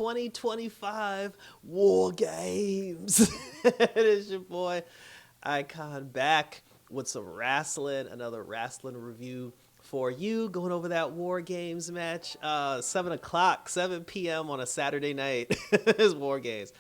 2025 War Games. It is your boy Icon back with some wrestling, another wrestling review for you, going over that War Games match. 7 o'clock, 7 p.m. on a Saturday night is War Games.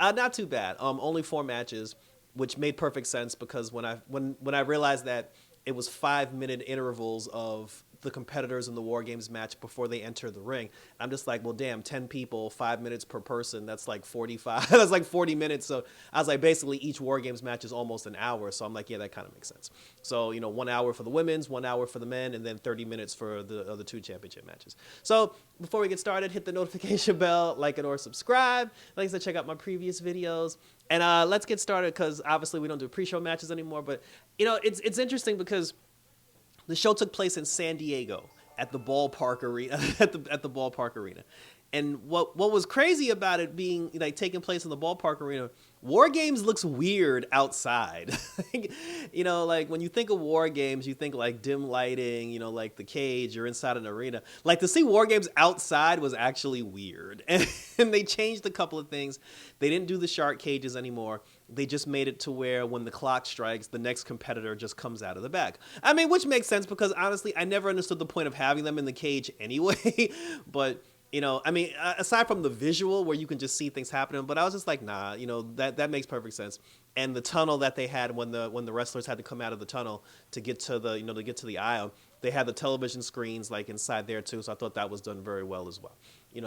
Not too bad. Only 4 matches, which made perfect sense because when I realized that it was 5-minute intervals of the competitors in the War Games match before they enter the ring. I'm just like, well, damn, 10 people, 5 minutes per person. That's like 45. That's like 40 minutes. So I was like, basically each War Games match is almost an hour. So I'm like, yeah, that kind of makes sense. So, 1 hour for the women's, 1 hour for the men, and then 30 minutes for the other 2 championship matches. So before we get started, hit the notification bell, like it or subscribe. Like I said, check out my previous videos. And let's get started because obviously we don't do pre-show matches anymore. But, it's interesting because the show took place in San Diego at the ballpark arena, at the ballpark arena. And what was crazy about it being like taking place in the ballpark arena, War Games looks weird outside. Like when you think of War Games, you think like dim lighting, like the cage, you're inside an arena. Like to see War Games outside was actually weird. And they changed a couple of things. They didn't do the shark cages anymore. They just made it to where when the clock strikes, the next competitor just comes out of the back. I mean, which makes sense because honestly, I never understood the point of having them in the cage anyway. But aside from the visual where you can just see things happening, but I was just like, nah, that makes perfect sense. And the tunnel that they had when the wrestlers had to come out of the tunnel to get to the aisle, they had the television screens like inside there too. So I thought that was done very well as well.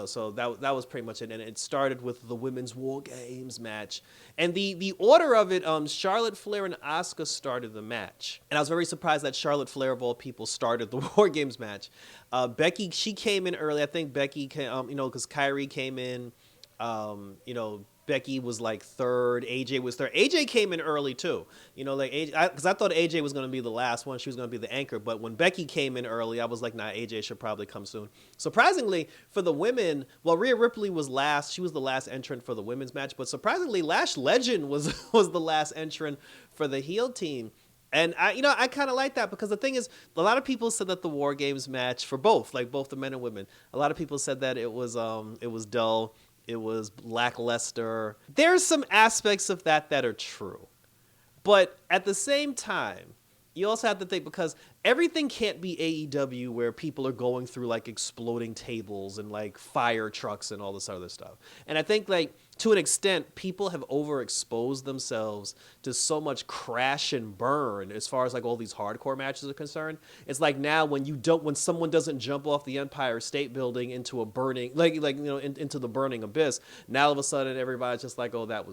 So that was pretty much it. And it started with the women's War Games match. And the order of it, Charlotte Flair and Asuka started the match. And I was very surprised that Charlotte Flair, of all people, started the War Games match. Becky, she came in early. I think Becky came, because Kyrie came in, Becky was like third. AJ was third. AJ came in early too. Because I thought AJ was going to be the last one. She was going to be the anchor. But when Becky came in early, I was like, nah, AJ should probably come soon. Surprisingly, for the women, Rhea Ripley was last. She was the last entrant for the women's match. But surprisingly, Lash Legend was the last entrant for the heel team. And I kind of like that because the thing is, a lot of people said that the War Games match for both the men and women, a lot of people said that it was dull. It was lackluster. There's some aspects of that are true. But at the same time, you also have to think because everything can't be AEW where people are going through like exploding tables and like fire trucks and all this other stuff. And I think like to an extent, people have overexposed themselves to so much crash and burn as far as like all these hardcore matches are concerned. It's like now when someone doesn't jump off the Empire State Building into a burning into the burning abyss, now all of a sudden everybody's just like, oh, that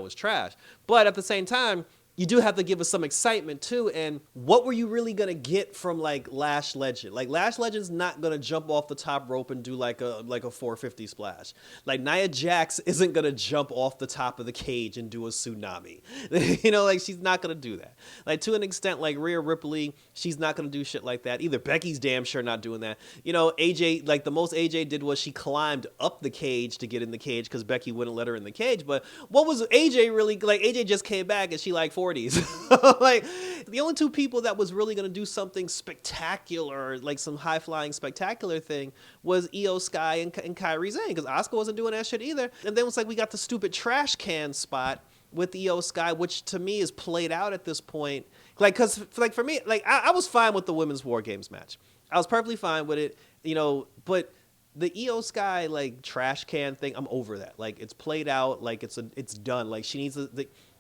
was trash. But at the same time, you do have to give us some excitement too. And what were you really gonna get from like Lash Legend? Like Lash Legend's not gonna jump off the top rope and do like a 450 splash. Like Nia Jax isn't gonna jump off the top of the cage and do a tsunami. Like she's not gonna do that. Like to an extent, like Rhea Ripley, she's not gonna do shit like that. Either Becky's damn sure not doing that. AJ, like the most AJ did was she climbed up the cage to get in the cage because Becky wouldn't let her in the cage. But what was AJ really like? AJ just came back and she like 40s. Like the only 2 people that was really going to do something spectacular, like some high-flying spectacular thing, was Io Sky and Kairi Sane, because Asuka wasn't doing that shit either. And then it's like we got the stupid trash can spot with Io Sky, which to me is played out at this point. Like, because like for me, like I was fine with the women's War Games match. I was perfectly fine with it, but the Io Sky like trash can thing, I'm over that. Like it's played out, like it's done. Like she needs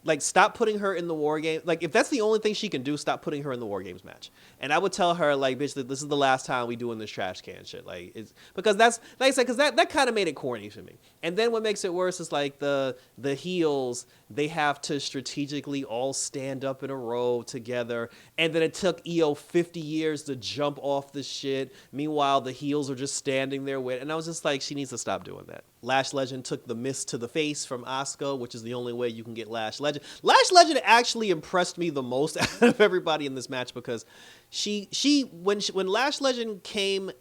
like stop putting her in the War Game. Like if that's the only thing she can do, stop putting her in the War Games match. And I would tell her like, bitch, this is the last time we doing this trash can shit. Like it's because that's like I said, because that kind of made it corny for me. And then what makes it worse is like the heels, they have to strategically all stand up in a row together. And then it took Io 50 years to jump off the shit. Meanwhile, the heels are just standing there with, and I was just like, she needs to stop doing that. Lash Legend took the miss to the face from Asuka, which is the only way you can get Lash Legend. Lash Legend actually impressed me the most out of everybody in this match because when Lash Legend came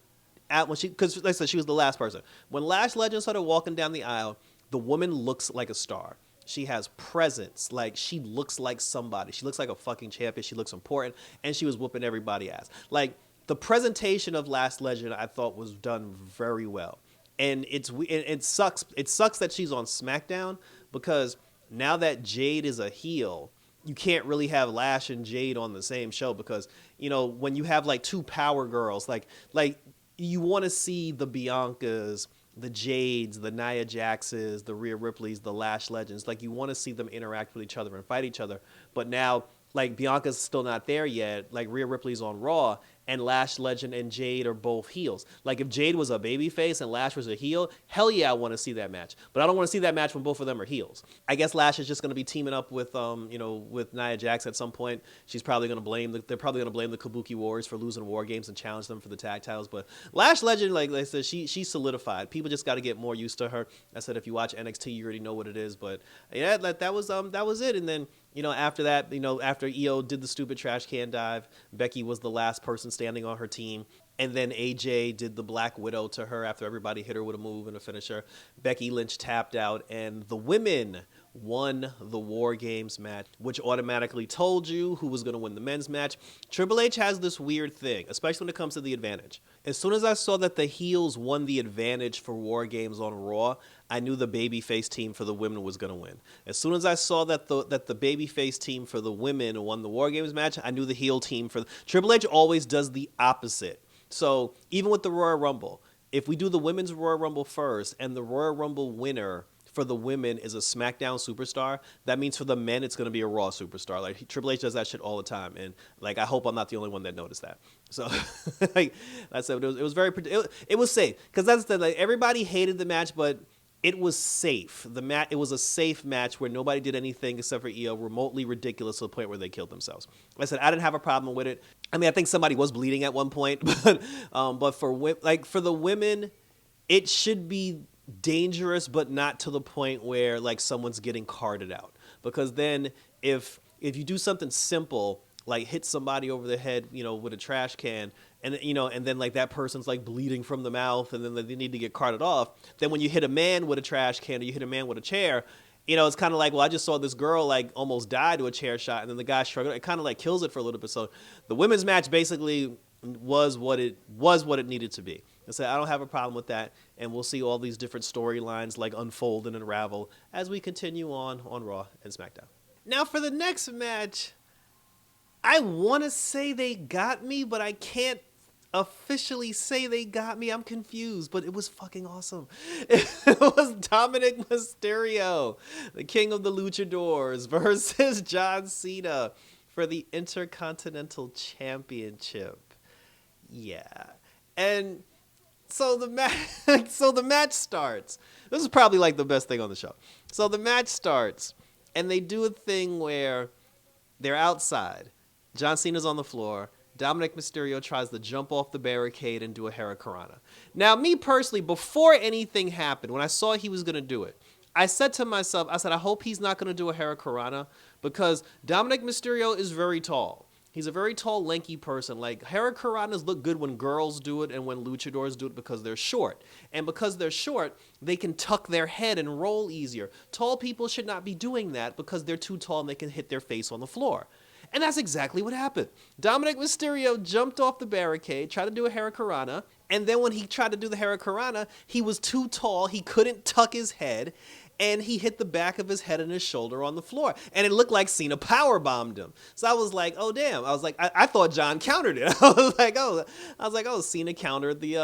out, because like I said, she was the last person. When Lash Legend started walking down the aisle, the woman looks like a star. She has presence. Like, she looks like somebody. She looks like a fucking champion. She looks important. And she was whooping everybody's ass. Like, the presentation of Lash Legend, I thought, was done very well. and it sucks. It sucks that she's on SmackDown because now that Jade is a heel, you can't really have Lash and Jade on the same show because when you have like two power girls, like you want to see the Biancas, the Jades, the Nia Jaxes, the Rhea Ripleys, the Lash Legends. Like you want to see them interact with each other and fight each other. But now, like Bianca's still not there yet. Like Rhea Ripley's on Raw, and Lash Legend and Jade are both heels. Like if Jade was a babyface and Lash was a heel, hell yeah, I want to see that match. But I don't want to see that match when both of them are heels. I guess Lash is just going to be teaming up with with Nia Jax at some point. She's probably going to they're probably going to blame the Kabuki Warriors for losing War Games and challenge them for the tag titles. But Lash Legend, like I said, she's solidified. People just got to get more used to her. I said if you watch NXT, you already know what it is. But yeah, that was it. And then after that, after Io did the stupid trash can dive, Becky was the last person standing on her team. And then AJ did the Black Widow to her after everybody hit her with a move and a finisher. Becky Lynch tapped out, and the women won the War Games match, which automatically told you who was going to win the men's match. Triple H has this weird thing, especially when it comes to the advantage. As soon as I saw that the heels won the advantage for War Games on Raw, I knew the babyface team for the women was going to win. As soon as I saw that the babyface team for the women won the War Games match, I knew the heel team for Triple H always does the opposite. So even with the Royal Rumble, if we do the women's Royal Rumble first and the Royal Rumble winner for the women is a SmackDown superstar, that means for the men it's going to be a Raw superstar. Like Triple H does that shit all the time, and like I hope I'm not the only one that noticed that. So like I said, it was safe because that's the like everybody hated the match, but it was safe. It was a safe match where nobody did anything except for Io remotely ridiculous to the point where they killed themselves. Like I said, I didn't have a problem with it. I mean, I think somebody was bleeding at one point, but for the women, it should be dangerous, but not to the point where like someone's getting carted out. Because then if you do something simple like hit somebody over the head, with a trash can, and then like that person's like bleeding from the mouth, and then they need to get carted off. Then when you hit a man with a trash can or you hit a man with a chair, it's kind of like, well, I just saw this girl like almost die to a chair shot, and then the guy struggled. It kind of like kills it for a little bit. So the women's match basically was what it needed to be. I said I don't have a problem with that, and we'll see all these different storylines like unfold and unravel as we continue on Raw and SmackDown. Now for the next match, I want to say they got me, but I can't officially say they got me. I'm confused, but it was fucking awesome. It was Dominic Mysterio, the king of the luchadors, versus John Cena for the Intercontinental Championship. Yeah. And so the match starts. This is probably like the best thing on the show. So the match starts, and they do a thing where they're outside. John Cena's on the floor. Dominic Mysterio tries to jump off the barricade and do a Hurricanrana. Now, me personally, before anything happened, when I saw he was going to do it, I said to myself, I hope he's not going to do a Hurricanrana because Dominic Mysterio is very tall. He's a very tall, lanky person. Like, Hurricanranas look good when girls do it and when luchadors do it because they're short. And because they're short, they can tuck their head and roll easier. Tall people should not be doing that because they're too tall and they can hit their face on the floor. And that's exactly what happened. Dominic Mysterio jumped off the barricade, tried to do a Hurricanrana, and then when he tried to do the Hurricanrana, he was too tall, he couldn't tuck his head, and he hit the back of his head and his shoulder on the floor. And it looked like Cena powerbombed him. So I was like, oh, damn. I was like, I thought John countered it. I was like, Cena countered the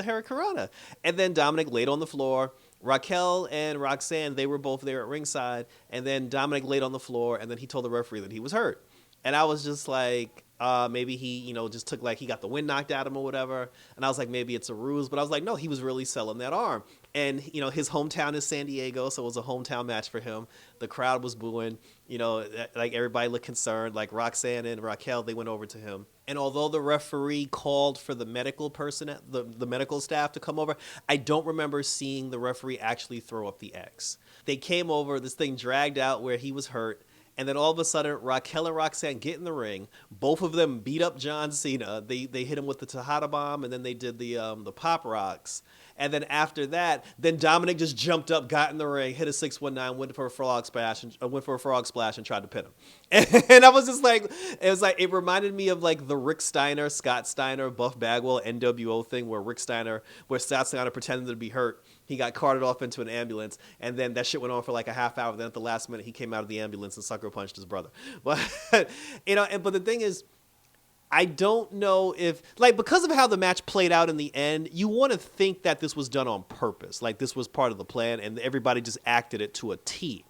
Hurricanrana. And then Dominic laid on the floor. Raquel and Roxanne, they were both there at ringside, and then Dominic laid on the floor, and then he told the referee that he was hurt. And I was just like, maybe he, just took like, he got the wind knocked out of him or whatever. And I was like, maybe it's a ruse. But I was like, no, he was really selling that arm. And, his hometown is San Diego, so it was a hometown match for him. The crowd was booing, like everybody looked concerned. Like Roxanne and Raquel, they went over to him. And although the referee called for the medical person, the medical staff to come over, I don't remember seeing the referee actually throw up the X. They came over, this thing dragged out where he was hurt. And then all of a sudden, Raquel and Roxanne get in the ring. Both of them beat up John Cena. They hit him with the Tejada Bomb, and then they did the Pop Rocks. And then after that, then Dominic just jumped up, got in the ring, hit a 619, went for a frog splash, and tried to pin him. And I was just like, it reminded me of like the Rick Steiner, Scott Steiner, Buff Bagwell NWO thing where Scott Steiner pretended to be hurt. He got carted off into an ambulance, and then that shit went on for like a half hour. Then at the last minute, he came out of the ambulance and sucker punched his brother. But but the thing is, I don't know if, like, because of how the match played out in the end, you want to think that this was done on purpose. Like, this was part of the plan, and everybody just acted it to a T.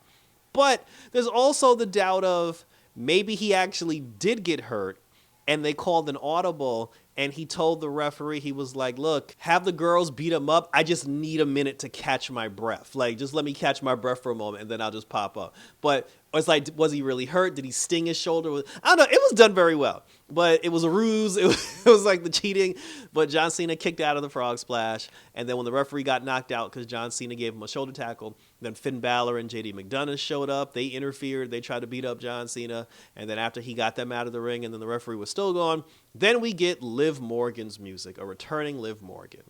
But there's also the doubt of maybe he actually did get hurt, and they called an audible, and he told the referee, he was like, look, have the girls beat him up. I just need a minute to catch my breath. Like, just let me catch my breath for a moment, and then I'll just pop up. But it's like, was he really hurt? Did he sting his shoulder? I don't know. It was done very well. But it was a ruse. It was like the cheating. But John Cena kicked out of the frog splash. And then when the referee got knocked out because John Cena gave him a shoulder tackle, then Finn Balor and JD McDonough showed up. They interfered. They tried to beat up John Cena. And then after he got them out of the ring and then the referee was still gone, then we get Liv Morgan's music, a returning Liv Morgan.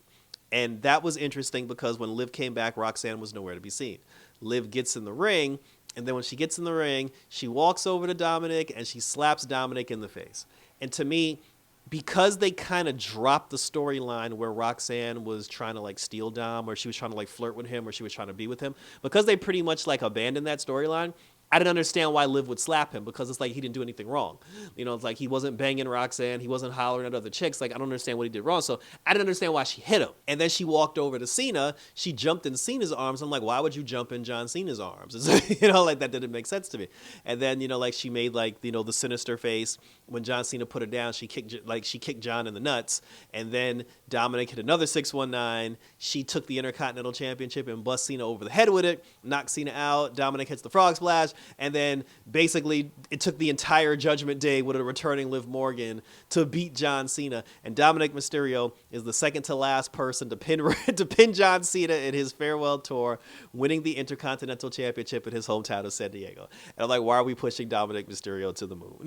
And that was interesting because when Liv came back, Roxanne was nowhere to be seen. Liv gets in the ring, and then when she gets in the ring, she walks over to Dominic and she slaps Dominic in the face. And to me, because they kind of dropped the storyline where Roxanne was trying to like steal Dom, or she was trying to like flirt with him, or she was trying to be with him, because they pretty much like abandoned that storyline, I didn't understand why Liv would slap him, because it's like he didn't do anything wrong. It's like he wasn't banging Roxanne. He wasn't hollering at other chicks. Like, I don't understand what he did wrong. So I didn't understand why she hit him. And then she walked over to Cena. She jumped in Cena's arms. I'm like, why would you jump in John Cena's arms? Like that didn't make sense to me. And then, like she made like, the sinister face. When John Cena put her down, she kicked John in the nuts. And then Dominic hit another 619. She took the Intercontinental Championship and bust Cena over the head with it, knocked Cena out. Dominic hits the frog splash. And then basically it took the entire Judgment Day with a returning Liv Morgan to beat John Cena. And Dominic Mysterio is the second to last person to pin John Cena in his farewell tour, winning the Intercontinental Championship in his hometown of San Diego. And I'm like, why are we pushing Dominic Mysterio to the moon?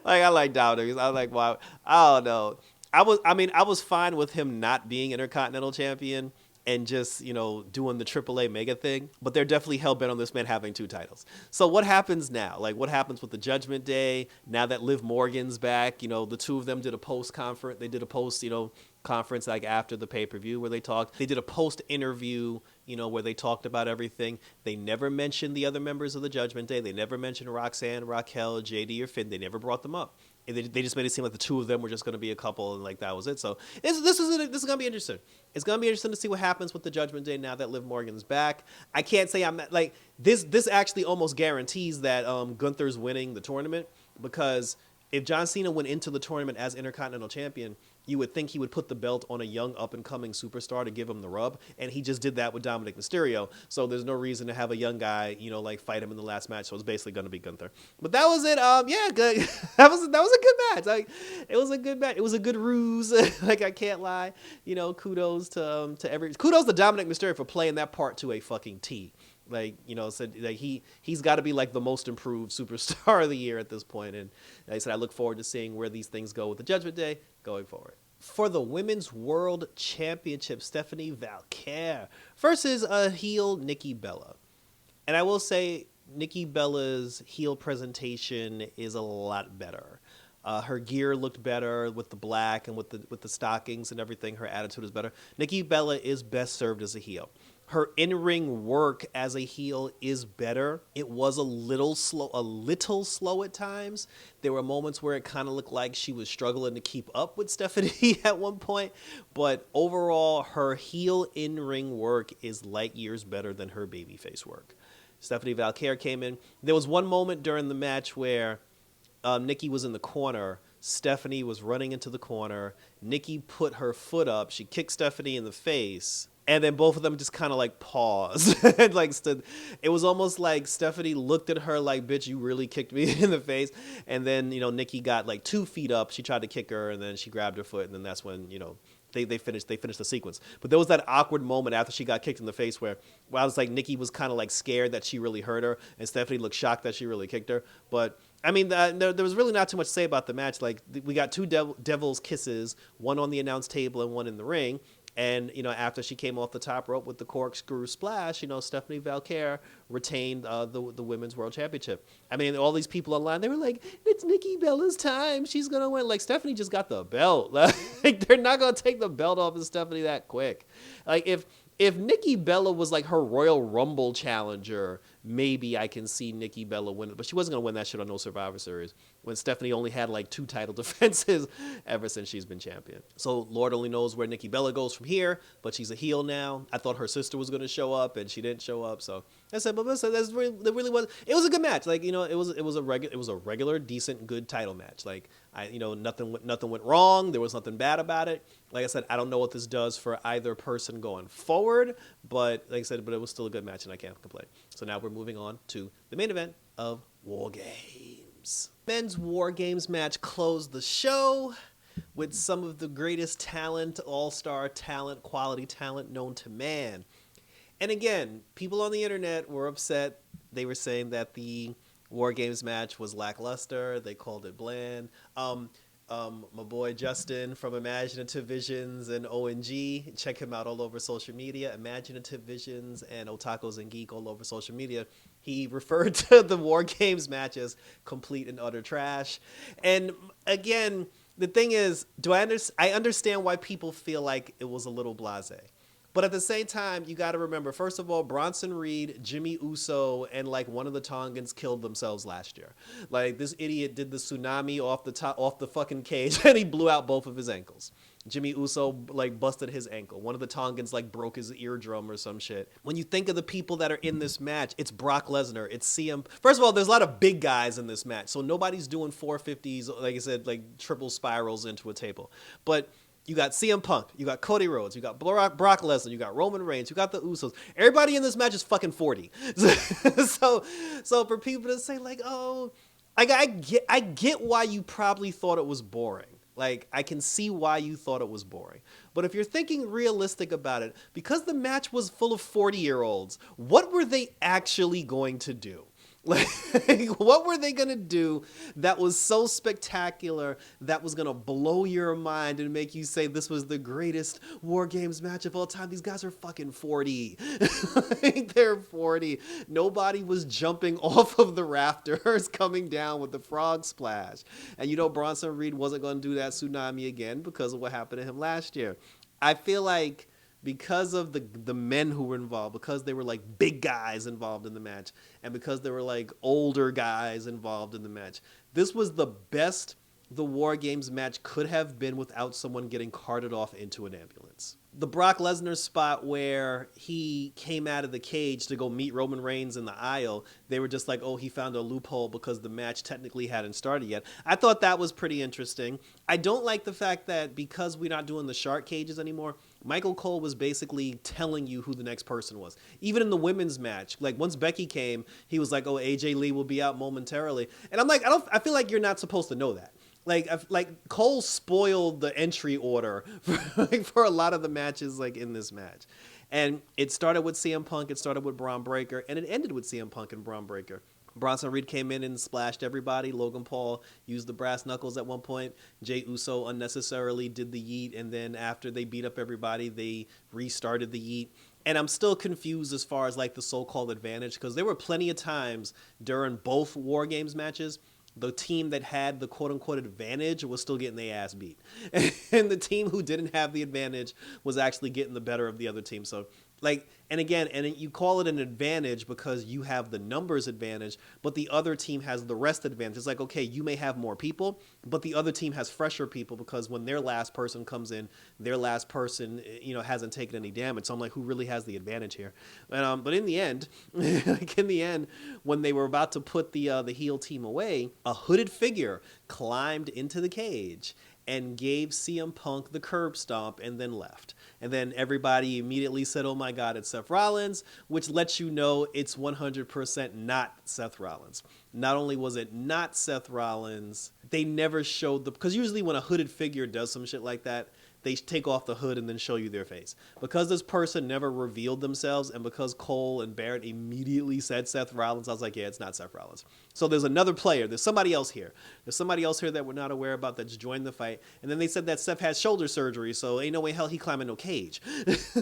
I like Dominic. I'm like, wow. I don't know. I was fine with him not being Intercontinental Champion and just, doing the AAA mega thing. But they're definitely hell-bent on this man having 2 titles. So what happens now? Like, what happens with the Judgment Day? Now that Liv Morgan's back, the two of them did a post-conference. They did a post-conference, like, after the pay-per-view where they talked. They did a post-interview, where they talked about everything. They never mentioned the other members of the Judgment Day. They never mentioned Roxanne, Raquel, JD, or Finn. They never brought them up. They just made it seem like the two of them were just going to be a couple, and like that was it. So this is going to be interesting. It's going to be interesting to see what happens with the Judgment Day now that Liv Morgan's back. I can't say I'm like this. This actually almost guarantees that Gunther's winning the tournament, because if John Cena went into the tournament as Intercontinental Champion, you would think he would put the belt on a young up-and-coming superstar to give him the rub, and he just did that with Dominic Mysterio, so there's no reason to have a young guy, like, fight him in the last match, so it's basically going to be Gunther. But that was it. Yeah, good. that was a good match. Like, it was a good match. It was a good ruse. Like, I can't lie. Kudos to Dominic Mysterio for playing that part to a fucking T. Like, said like he's got to be like the most improved superstar of the year at this point. And like I said, I look forward to seeing where these things go with the Judgment Day going forward. For the Women's World Championship, Stephanie Valkyrie versus a heel Nikki Bella. And I will say Nikki Bella's heel presentation is a lot better. Her gear looked better with the black and with the stockings and everything. Her attitude is better. Nikki Bella is best served as a heel. Her in-ring work as a heel is better. It was a little slow at times. There were moments where it kind of looked like she was struggling to keep up with Stephanie at one point. But overall, her heel in-ring work is light years better than her babyface work. Stephanie Valkyrie came in. There was one moment during the match where Nikki was in the corner. Stephanie was running into the corner. Nikki put her foot up. She kicked Stephanie in the face. And then both of them just kind of like paused and like stood. It was almost like Stephanie looked at her like, bitch, you really kicked me in the face. And then, Nikki got like 2 feet up. She tried to kick her and then she grabbed her foot. And then that's when, they finished the sequence. But there was that awkward moment after she got kicked in the face where I was like, Nikki was kind of like scared that she really hurt her. And Stephanie looked shocked that she really kicked her. But I mean, there was really not too much to say about the match. Like, we got 2 devil's kisses, one on the announce table and one in the ring. And, after she came off the top rope with the corkscrew splash, Stephanie Valquer retained the Women's World Championship. I mean, all these people online, they were like, it's Nikki Bella's time. She's going to win. Like, Stephanie just got the belt. Like, they're not going to take the belt off of Stephanie that quick. Like, if Nikki Bella was like her Royal Rumble challenger, maybe I can see Nikki Bella win it. But she wasn't going to win that shit on no Survivor Series when Stephanie only had like 2 title defenses ever since she's been champion. So Lord only knows where Nikki Bella goes from here, but she's a heel now. I thought her sister was going to show up, and she didn't show up. So I said, but listen, that really was. It was a good match. Like, it was a regular, decent, good title match. Like, nothing went wrong. There was nothing bad about it. Like I said, I don't know what this does for either person going forward, but like I said, but it was still a good match, and I can't complain. So now we're moving on to the main event of War Games. Men's War Games match closed the show with some of the greatest talent, all-star talent, quality talent known to man. And again, people on the internet were upset. They were saying that the War Games match was lackluster. They called it bland. My boy Justin from Imaginative Visions and ONG, check him out all over social media. Imaginative Visions and Otakos and Geek all over social media. He referred to the War Games match as complete and utter trash. And again, the thing is, I understand why people feel like it was a little blasé. But at the same time, you got to remember, first of all, Bronson Reed, Jimmy Uso, and like one of the Tongans killed themselves last year. Like, this idiot did the tsunami off the fucking cage, and he blew out both of his ankles. Jimmy Uso like busted his ankle. One of the Tongans like broke his eardrum or some shit. When you think of the people that are in this match, it's Brock Lesnar, it's CM. First of all, there's a lot of big guys in this match, so nobody's doing 450s, like I said, like triple spirals into a table. But you got CM Punk, you got Cody Rhodes, you got Brock Lesnar, you got Roman Reigns, you got the Usos. Everybody in this match is fucking 40. So for people to say like, oh, I get why you probably thought it was boring. Like, I can see why you thought it was boring. But if you're thinking realistic about it, because the match was full of 40-year-olds, what were they actually going to do? Like, what were they going to do that was so spectacular that was going to blow your mind and make you say this was the greatest War Games match of all time? These guys are fucking 40. Like, they're 40. Nobody was jumping off of the rafters coming down with the frog splash. And Bronson Reed wasn't going to do that tsunami again because of what happened to him last year. I feel like because of the men who were involved, because they were like big guys involved in the match, and because there were like older guys involved in the match, this was the best the War Games match could have been without someone getting carted off into an ambulance. The Brock Lesnar spot where he came out of the cage to go meet Roman Reigns in the aisle, they were just like, oh, he found a loophole because the match technically hadn't started yet. I thought that was pretty interesting. I don't like the fact that because we're not doing the shark cages anymore, Michael Cole was basically telling you who the next person was. Even in the women's match, like once Becky came, he was like, oh, AJ Lee will be out momentarily. And I'm like, I feel like you're not supposed to know that. Like Cole spoiled the entry order for a lot of the matches like in this match. And it started with CM Punk, it started with Braun Breaker, and it ended with CM Punk and Braun Breaker. Bronson Reed came in and splashed everybody. Logan Paul used the brass knuckles at one point. Jey Uso unnecessarily did the yeet, and then after they beat up everybody, they restarted the yeet. And I'm still confused as far as like the so-called advantage, because there were plenty of times during both War Games matches the team that had the quote-unquote advantage was still getting their ass beat. And the team who didn't have the advantage was actually getting the better of the other team. So, like, and again, and you call it an advantage because you have the numbers advantage, but the other team has the rest advantage. It's like, okay, you may have more people, but the other team has fresher people because when their last person comes in, their last person, hasn't taken any damage. So I'm like, who really has the advantage here? But in the end, when they were about to put the heel team away, a hooded figure climbed into the cage and gave CM Punk the curb stomp and then left. And then everybody immediately said, oh my God, it's Seth Rollins, which lets you know it's 100% not Seth Rollins. Not only was it not Seth Rollins, they never showed because usually when a hooded figure does some shit like that, they take off the hood and then show you their face. Because this person never revealed themselves, and because Cole and Barrett immediately said Seth Rollins, I was like, yeah, it's not Seth Rollins. So there's another player. There's somebody else here. There's somebody else here that we're not aware about that's joined the fight. And then they said that Seth had shoulder surgery, so ain't no way hell he climbing no cage.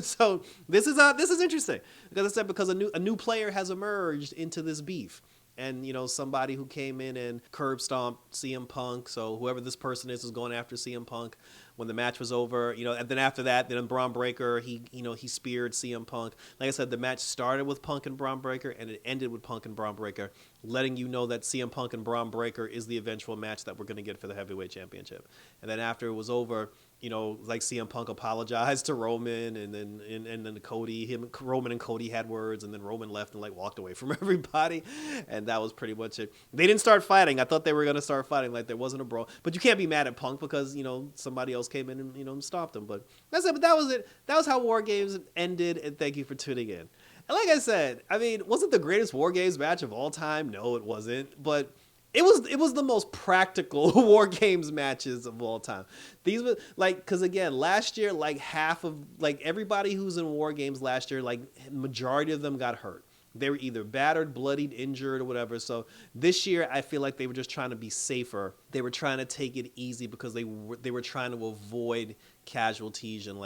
So this is interesting. Because I said, because a new player has emerged into this beef. And, somebody who came in and curb stomped CM Punk. So whoever this person is going after CM Punk when the match was over. And then after that, then Braun Breaker, he speared CM Punk. Like I said, the match started with Punk and Braun Breaker, and it ended with Punk and Braun Breaker, letting you know that CM Punk and Braun Breaker is the eventual match that we're going to get for the Heavyweight Championship. And then after it was over, like CM Punk apologized to Roman, and then Cody, Roman and Cody had words, and then Roman left and walked away from everybody, and that was pretty much it. They didn't start fighting. I thought they were gonna start fighting, there wasn't a brawl, but you can't be mad at Punk because somebody else came in and stopped him. But that's it. But that was it. That was how War Games ended, and thank you for tuning in. And like I said, was it the greatest War Games match of all time? No, it wasn't, but it was the most practical War Games matches of all time. These were because again, last year, half of everybody who's in War Games last year, majority of them got hurt. They were either battered, bloodied, injured, or whatever. So this year, I feel like they were just trying to be safer. They were trying to take it easy because they were trying to avoid casualties and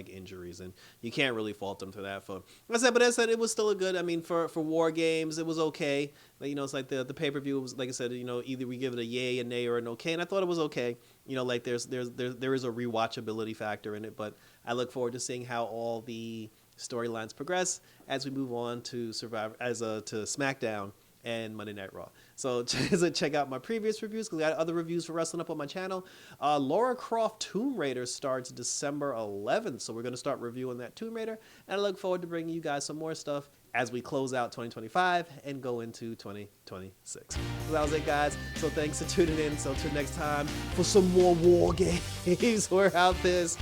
injuries, and you can't really fault them for that. But as I said, it was still a good. For War Games, it was okay. It's the pay-per-view was, like I said, either we give it a yay, a nay, or an okay, and I thought it was okay. There is a rewatchability factor in it, but I look forward to seeing how all the storylines progress as we move on to to SmackDown and Monday Night Raw. So check out my previous reviews, because I got other reviews for wrestling up on my channel. Lara Croft Tomb Raider starts December 11th, so we're going to start reviewing that Tomb Raider, and I look forward to bringing you guys some more stuff as we close out 2025 and go into 2026. So that was it, guys. So thanks for tuning in. So till next time for some more War Games. We're out this.